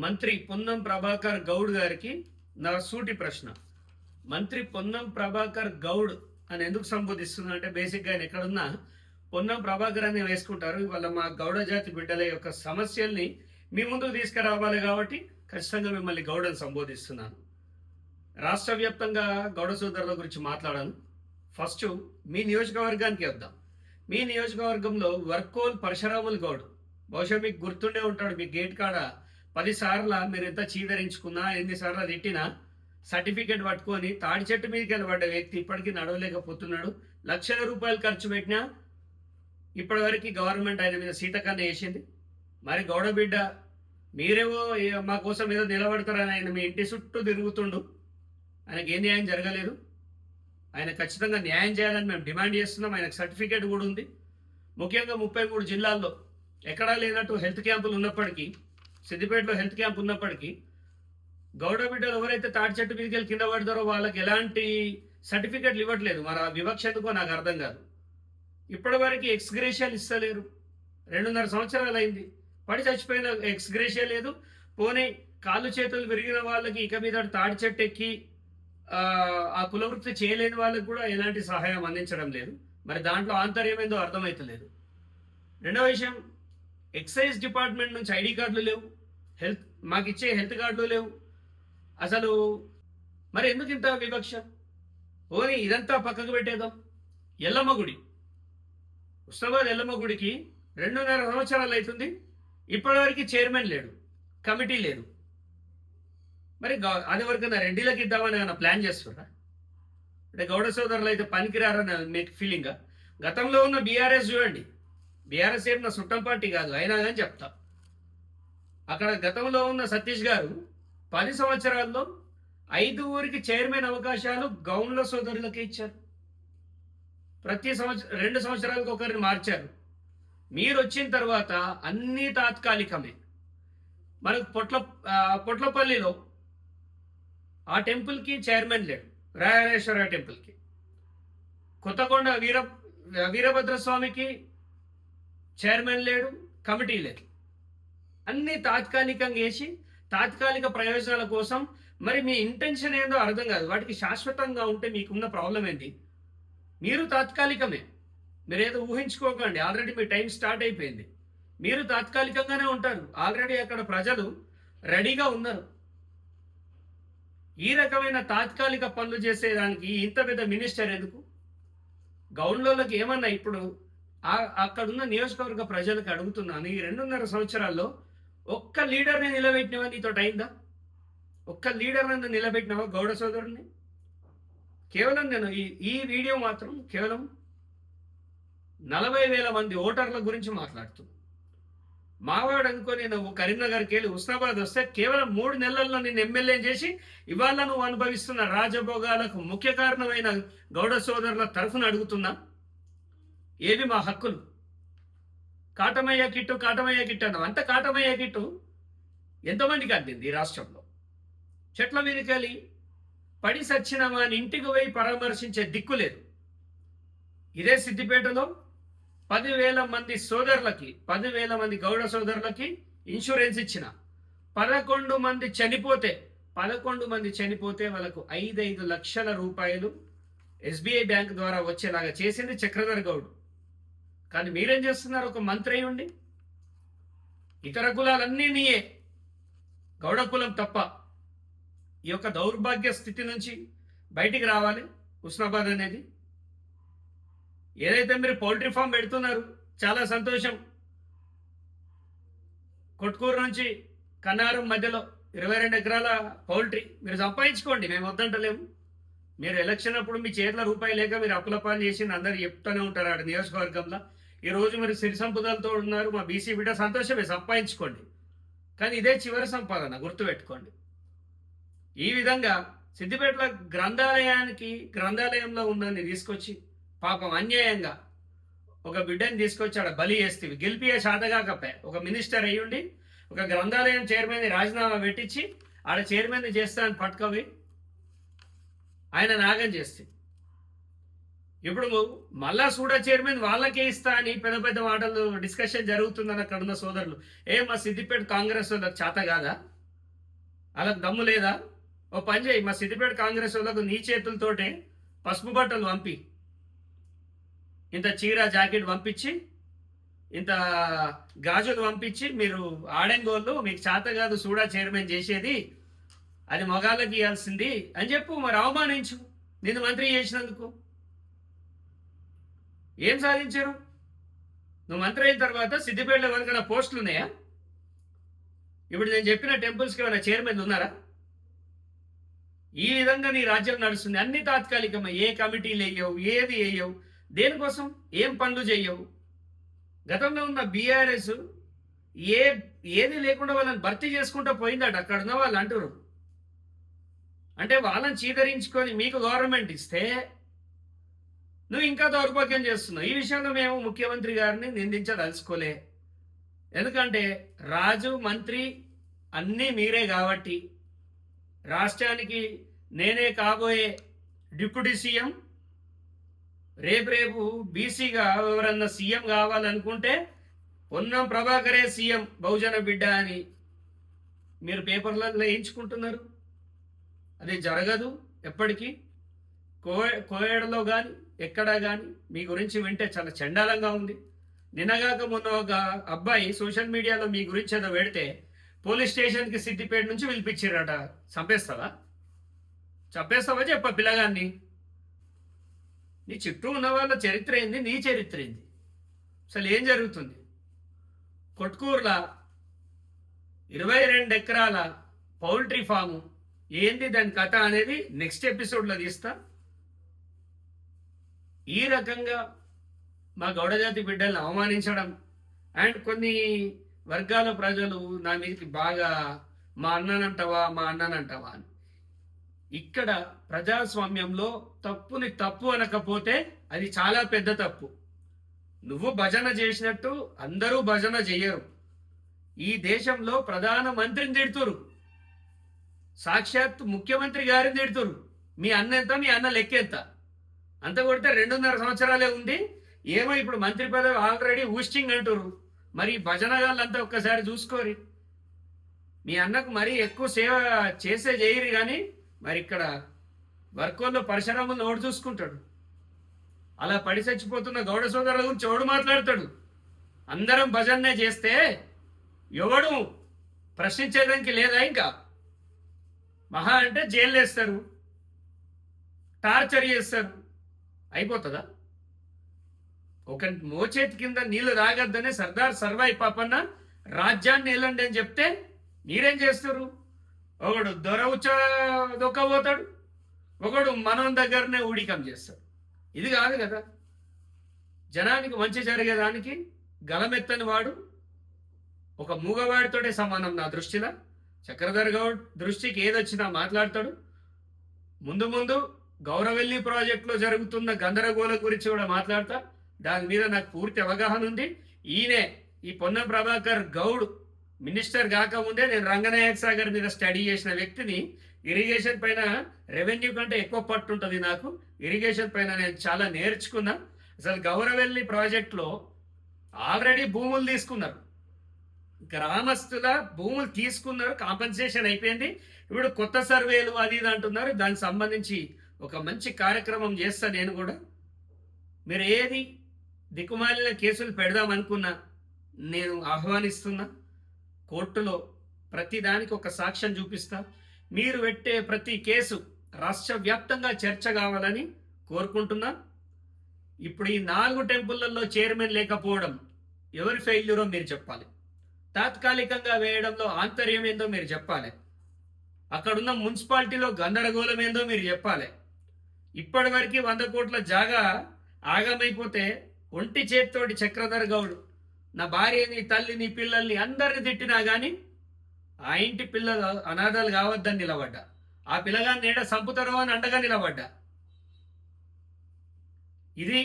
మంత్రి పొన్నం ప్రభాకర్ గౌడ్ గారికి నా సూటి ప్రశ్న. మంత్రి పొన్నం ప్రభాకర్ గౌడ్ అని ఎందుకు సంబోధిస్తున్నా అంటే బేసిక్గా ఆయన ఎక్కడున్నా పొన్నం ప్రభాకర్ అని వేసుకుంటారు. ఇవాళ మా గౌడ జాతి బిడ్డల యొక్క సమస్యల్ని మీ ముందుకు తీసుకురావాలి కాబట్టి ఖచ్చితంగా మిమ్మల్ని గౌడ్ అని సంబోధిస్తున్నాను. రాష్ట్ర వ్యాప్తంగా గౌడ సోదరుల గురించి మాట్లాడాను. ఫస్ట్ మీ నియోజకవర్గానికి వద్దాం. మీ నియోజకవర్గంలో వర్కోల్ పరశురాములు గౌడ్, బహుశా మీకు గుర్తుండే ఉంటాడు. మీ గేట్ కాడ 10 సార్లు మీరు ఎంత చీదరించుకున్నా, ఎన్నిసార్లు తిట్టినా సర్టిఫికేట్ పట్టుకొని తాడి చెట్టు మీదకి వెళ్ళబడ్డ వ్యక్తి ఇప్పటికీ నడవలేకపోతున్నాడు. లక్షల రూపాయలు ఖర్చు పెట్టినా ఇప్పటి వరకు గవర్నమెంట్ ఆయన మీద సీతకన్న వేసింది. మరి గౌడ బిడ్డ మీరేమో మా కోసం ఏదో నిలబడతారని ఆయన మీ ఇంటి చుట్టూ తిరుగుతుండు. ఆయనకి ఏ న్యాయం జరగలేదు. ఆయన ఖచ్చితంగా న్యాయం చేయాలని మేము డిమాండ్ చేస్తున్నాం. ఆయనకు సర్టిఫికేట్ కూడా ఉంది. ముఖ్యంగా 33 జిల్లాల్లో ఎక్కడా లేనట్టు హెల్త్ క్యాంపులు ఉన్నప్పటికీ, సిద్దిపేటలో హెల్త్ క్యాంప్ ఉన్నప్పటికీ గౌడ బిడ్డలు ఎవరైతే తాటి చెట్టు మీదకి వెళ్ళి కింద పడతారో వాళ్ళకి ఎలాంటి సర్టిఫికేట్లు ఇవ్వట్లేదు. మరి ఆ వివక్ష ఎందుకో నాకు అర్థం కాదు. ఇప్పటి వరకు ఎక్స్గ్రేషియాలు ఇస్తలేరు. 2.5 సంవత్సరాలు అయింది. పడి చచ్చిపోయిన ఎక్స్గ్రేషియా లేదు. పోనీ కాళ్ళు చేతులు విరిగిన వాళ్ళకి ఇక మీద తాడి చెట్టు ఎక్కి ఆ కులవృత్తి చేయలేని వాళ్ళకి కూడా ఎలాంటి సహాయం అందించడం లేదు. మరి దాంట్లో ఆంతర్యం ఏందో అర్థమవుతలేదు. రెండవ విషయం, ఎక్సైజ్ డిపార్ట్మెంట్ నుంచి ఐడి కార్డులు లేవు, మాకు ఇచ్చే హెల్త్ కార్డులు లేవు. అసలు మరి ఎందుకు ఇంత వివక్ష? పోనీ ఇదంతా పక్కకు పెట్టేద్దాం. ఎల్లమ్మ గుడి, ఉస్మానాబాద్ ఎల్లమ్మ గుడికి 2.5 సంవత్సరాలు అవుతుంది. ఇప్పటివరకు చైర్మన్ లేడు, కమిటీ లేదు. మరి అది వరకన్నా రెడ్డిలకు ఇద్దామని ఏమైనా ప్లాన్ చేస్తున్నారా? అంటే గౌడ సోదరులు అయితే పనికిరారని మీకు ఫీలింగా? గతంలో ఉన్న బీఆర్ఎస్ చూడండి. బీఆర్ఎస్ ఏం నా చుట్టం పార్టీ కాదు, అయినా కానీ చెప్తా. అక్కడ గతంలో ఉన్న సతీష్ గారు 10 సంవత్సరాల్లో 5 ఊరికి చైర్మన్ అవకాశాలు గౌండ్ల సోదరులకే ఇచ్చారు. ప్రతి 2 సంవత్సరాలకు ఒకరిని మార్చారు. మీరు వచ్చిన తర్వాత అన్నీ తాత్కాలికమే. మనకు పొట్లపల్లిలో ఆ టెంపుల్కి చైర్మన్ లేడు, రాయరేశ్వర టెంపుల్కి. కొత్తకొండ వీరభద్రస్వామికి చైర్మన్ లేడు, కమిటీ లేదు. అన్నీ తాత్కాలికంగా వేసి తాత్కాలిక ప్రయోజనాల కోసం. మరి మీ ఇంటెన్షన్ ఏందో అర్థం కాదు. వాటికి శాశ్వతంగా ఉంటే మీకున్న ప్రాబ్లం ఏంటి? మీరు తాత్కాలికమే, మీరేదో ఊహించుకోకండి. ఆల్రెడీ మీ టైం స్టార్ట్ అయిపోయింది. మీరు తాత్కాలికంగానే ఉంటారు. ఆల్రెడీ అక్కడ ప్రజలు రెడీగా ఉన్నారు. ఈ రకమైన తాత్కాలిక పనులు చేసేదానికి ఇంత పెద్ద మినిస్టర్ ఎందుకు? గౌండ్లకి ఏమన్నా ఇప్పుడు అక్కడున్న నియోజకవర్గ ప్రజలకు అడుగుతున్నాను, ఈ 2.5 సంవత్సరాల్లో ఒక్క లీడర్ని నిలబెట్టినవా? నీతో అయిందా? ఒక్క లీడర్ని నిలబెట్టినవా గౌడ సోదరుని? కేవలం నేను ఈ వీడియో మాత్రం కేవలం 40,000 మంది ఓటర్ల గురించి మాట్లాడుతున్నాను. మావాడు అనుకొని నువ్వు కరీంనగర్కి వెళ్ళి హుస్నాబాద్ వస్తే కేవలం 3 నెలల్లో నేను ఎమ్మెల్యే చేసి ఇవాళ నువ్వు అనుభవిస్తున్న రాజభోగాలకు ముఖ్య కారణమైన గౌడ సోదరుల తరఫున అడుగుతున్నా, ఏవి మా హక్కులు? కాటమయ్య కిట్టు అన్నావు. అంత కాటమయ్య కిట్టు ఎంతమందికి అందింది ఈ రాష్ట్రంలో? చెట్ల మీదకెళ్ళి పడి సచ్చిన వాని ఇంటికి పోయి పరామర్శించే దిక్కు లేదు. ఇదే సిద్దిపేటలో 10,000 మంది సోదరులకి, 10,000 మంది గౌడ సోదరులకి ఇన్సూరెన్స్ ఇచ్చిన 11 మంది చనిపోతే వాళ్ళకు 5 లక్షల రూపాయలు SBI బ్యాంక్ ద్వారా వచ్చేలాగా చేసింది చక్రధర్ గౌడ్. కానీ మీరేం చేస్తున్నారు? ఒక మంత్రి ఉండి ఇతర కులాలన్నీ నీయే, గౌడ కులం తప్ప. ఈ యొక్క దౌర్భాగ్య స్థితి నుంచి బయటికి రావాలి. హుస్నాబాద్ అనేది ఏదైతే మీరు పౌల్ట్రీ ఫామ్ పెడుతున్నారు, చాలా సంతోషం. కొట్కూరు నుంచి కన్నారం మధ్యలో 22 ఎకరాల పౌల్ట్రీ మీరు సంపాదించుకోండి, మేము వద్దంటలేము. మీరు ఎలక్షన్ అప్పుడు మీ చేతిలో రూపాయి లేక మీరు అప్పులపాలు చేసి అందరు చెప్తూనే ఉంటారు ఆడ నియోజకవర్గంలో. ఈరోజు మీరు సిరి సంపదలతో ఉన్నారు, మా బీసీ బిడ్డ సంతోషమే, సంపాదించుకోండి. కానీ ఇదే చివరి సంపాదన, గుర్తుపెట్టుకోండి. ఈ విధంగా సిద్దిపేటలో గ్రంథాలయంలో ఉందని తీసుకొచ్చి పాపం అన్యాయంగా ఒక బిడ్డని తీసుకొచ్చి ఆడ బలి చేస్తే గెలిపియే శాతగాకపే ఒక మినిస్టర్ అయ్యుండి ఒక గ్రంథాలయం చైర్మన్ని రాజీనామా పెట్టించి ఆడ చైర్మన్ని చేస్తానని పట్టుకోవి ఆయన నాగం చేస్తే ఇప్పుడు మళ్ళా సూడా చైర్మన్ వాళ్ళకే ఇస్తా అని పెద్ద పెద్ద మాటలు డిస్కషన్ జరుగుతుందని అక్కడ ఉన్న సోదరులు. మా సిద్దిపేట కాంగ్రెస్ వాళ్ళకి చేత కాదా? వాళ్ళకి దమ్ము లేదా? ఓ పని చేయి, మా సిద్దిపేట కాంగ్రెస్ వాళ్ళకు నీ చేతులతోటే పసుపు బట్టలు పంపి, ఇంత చీర జాకెట్ పంపించి, ఇంత గాజులు పంపించి, మీరు ఆడెంగోళ్ళు మీకు చేత కాదు సూడా చైర్మన్ చేసేది, అది మగాళ్ళకి ఇవ్వాల్సింది అని చెప్పు. మరి అవమానించు నిన్ను మంత్రి చేసినందుకు. ఏం సాధించారు? నువ్వు మంత్రి అయిన తర్వాత సిద్దిపేటలో ఎవరికైనా పోస్టులు ఉన్నాయా? ఇప్పుడు నేను చెప్పిన టెంపుల్స్కి ఏమైనా చైర్మన్లు ఉన్నారా? ఈ విధంగా నీ రాజ్యం నడుస్తుంది. అన్ని తాత్కాలికమే. ఏ కమిటీలు వేయవు, ఏది వేయవు, దేనికోసం ఏం పనులు చేయవు. గతంలో ఉన్న బీఆర్ఎస్ ఏది లేకుండా వాళ్ళని భర్తీ చేసుకుంటూ పోయిందట. అక్కడ ఉన్న వాళ్ళు అంటారు. అంటే వాళ్ళని చీదరించుకొని మీకు గవర్నమెంట్ ఇస్తే నువ్వు ఇంకా దౌర్భాగ్యం చేస్తున్నావు. ఈ విషయంలో మేము ముఖ్యమంత్రి గారిని నిందించదలుచుకోలే. ఎందుకంటే రాజు మంత్రి అన్నీ మీరే కాబట్టి, రాష్ట్రానికి నేనే కాబోయే డిప్యూటీ సీఎం, రేపు బీసీగా ఎవరన్నా సీఎం కావాలనుకుంటే పొన్నం ప్రభాకరే సీఎం బహుజన బిడ్డ అని మీరు పేపర్లలో వేయించుకుంటున్నారు. అది జరగదు ఎప్పటికీ. కోయేడలో కానీ ఎక్కడా కానీ మీ గురించి వింటే చాలా చండాలంగా ఉంది. నిన్నగాక మొన్న ఒక అబ్బాయి సోషల్ మీడియాలో మీ గురించి ఏదో పెడితే పోలీస్ స్టేషన్కి సిద్దిపేట నుంచి పిలిపించారట. చంపేస్తావా చెప్ప పిల్లగాన్ని. నీ చుట్టూ ఉన్న వాళ్ళ చరిత్ర ఏంది, నీ చరిత్ర ఏంది, అసలు ఏం జరుగుతుంది? కొట్కూరులా 22 ఎకరాల పౌల్ట్రీ ఫాము ఏంది, దాని కథ అనేది నెక్స్ట్ ఎపిసోడ్లో తీస్తా. ఈ రకంగా మా గౌడజాతి బిడ్డలను అవమానించడం అండ్ కొన్ని వర్గాల ప్రజలు నా మీదకి బాగా మా అన్ననంటావా అని. ఇక్కడ ప్రజాస్వామ్యంలో తప్పుని తప్పు అనకపోతే అది చాలా పెద్ద తప్పు. నువ్వు భజన చేసినట్టు అందరూ భజన చెయ్యరు. ఈ దేశంలో ప్రధానమంత్రిని తిడుతురు, సాక్షాత్ ముఖ్యమంత్రి గారిని తిడుతురు. మీ అన్న ఎంత, మీ అన్న లెక్కెంత? అంత కొడితే 2.5 సంవత్సరాలే ఉంది. ఏమో ఇప్పుడు మంత్రి పదవి ఆల్రెడీ ఊస్టింగ్ అంటురు. మరి భజన గాళ్ళంతా ఒక్కసారి చూసుకోరి. మీ అన్నకు మరీ ఎక్కువ సేవ చేయరు కానీ మరి ఇక్కడ వర్కోల్లో పరశురాములు ఓడి చూసుకుంటాడు. అలా పడి చచ్చిపోతున్న గౌడ సోదరుల గురించి ఎవడు మాట్లాడతాడు? అందరం భజన్నే చేస్తే ఎవడు ప్రశ్నించేదానికి లేదా? ఇంకా మహా అంటే జైలు వేస్తారు, టార్చర్ చేస్తారు, అయిపోతుందా? ఒక మోచేతి కింద నీళ్లు తాగద్దని సర్దార్ సర్వాయి పాపన్న రాజ్యాన్ని వెళ్ళండి అని చెప్తే మీరేం చేస్తారు? ఒకడు దొర దొక్కపోతాడు, ఒకడు మనం దగ్గరనే ఊడికం చేస్తాడు. ఇది కాదు కదా. జనానికి మంచి జరిగేదానికి గలమెత్తని వాడు ఒక మూగవాడితోటే సమానం నా దృష్టిలో. చక్రధర్ గౌడ్ దృష్టికి ఏదొచ్చినా మాట్లాడతాడు. ముందు గౌరవెల్లి ప్రాజెక్టులో జరుగుతున్న గందరగోళం గురించి కూడా మాట్లాడతా. దాని మీద నాకు పూర్తి అవగాహన ఉంది. ఈ పొన్నం ప్రభాకర్ గౌడ్ మినిస్టర్ కాకముందే నేను రంగనాయక సాగర్ మీద స్టడీ చేసిన వ్యక్తిని. ఇరిగేషన్ పైన రెవెన్యూ కంటే ఎక్కువ పట్టు ఉంటుంది నాకు. ఇరిగేషన్ పైన నేను చాలా నేర్చుకున్నా. అసలు గౌరవెల్లి ప్రాజెక్టులో ఆల్రెడీ భూములు తీసుకున్నారు, గ్రామస్తుల భూములు తీసుకున్నారు, కాంపెన్సేషన్ అయిపోయింది. ఇప్పుడు కొత్త సర్వేలు అది ఇది అంటున్నారు. దానికి సంబంధించి ఒక మంచి కార్యక్రమం చేస్తా నేను కూడా. మీరు ఏది దిక్కుమాలిన కేసులు పెడదామనుకున్నా నేను ఆహ్వానిస్తున్నా. కోర్టులో ప్రతి దానికి ఒక సాక్ష్యం చూపిస్తా. మీరు పెట్టే ప్రతి కేసు రాష్ట్ర వ్యాప్తంగా చర్చ కావాలని కోరుకుంటున్నా. ఇప్పుడు ఈ 4 టెంపుల్లలో చైర్మన్ లేకపోవడం ఎవరి ఫెయిల్యూరో మీరు చెప్పాలి. తాత్కాలికంగా వేయడంలో ఆంతర్యం ఏందో మీరు చెప్పాలి. అక్కడున్న మున్సిపాలిటీలో గందరగోళం ఏందో మీరు చెప్పాలి. ఇప్పటి వరకు 100 కోట్ల జాగా ఆగమైపోతే ఒంటి చేత్తోటి చక్రధర్ గౌడ్ నా భార్యని, తల్లిని, పిల్లల్ని అందరిని తిట్టినా కానీ ఆ ఇంటి పిల్లలు అనాథాలు కావద్దని నిలబడ్డా. ఆ పిల్లగాన్ని ఏడ సంపుతారో అని అండగా నిలబడ్డా. ఇది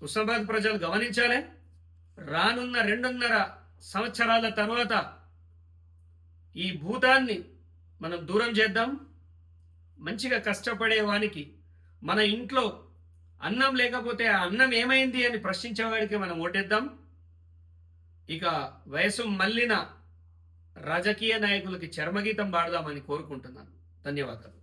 హుస్నాబాద్ ప్రజలు గమనించాలి. రానున్న 2.5 సంవత్సరాల తర్వాత ఈ భూతాన్ని మనం దూరం చేద్దాం. మంచిగా కష్టపడే వానికి, మన ఇంట్లో అన్నం లేకపోతే ఆ అన్నం ఏమైంది అని ప్రశ్నించేవాడికి మనం ఓటేద్దాం. ఇక వయసు మళ్ళిన రాజకీయ నాయకులకి చర్మగీతం పాడదామని కోరుకుంటున్నాను. ధన్యవాదాలు.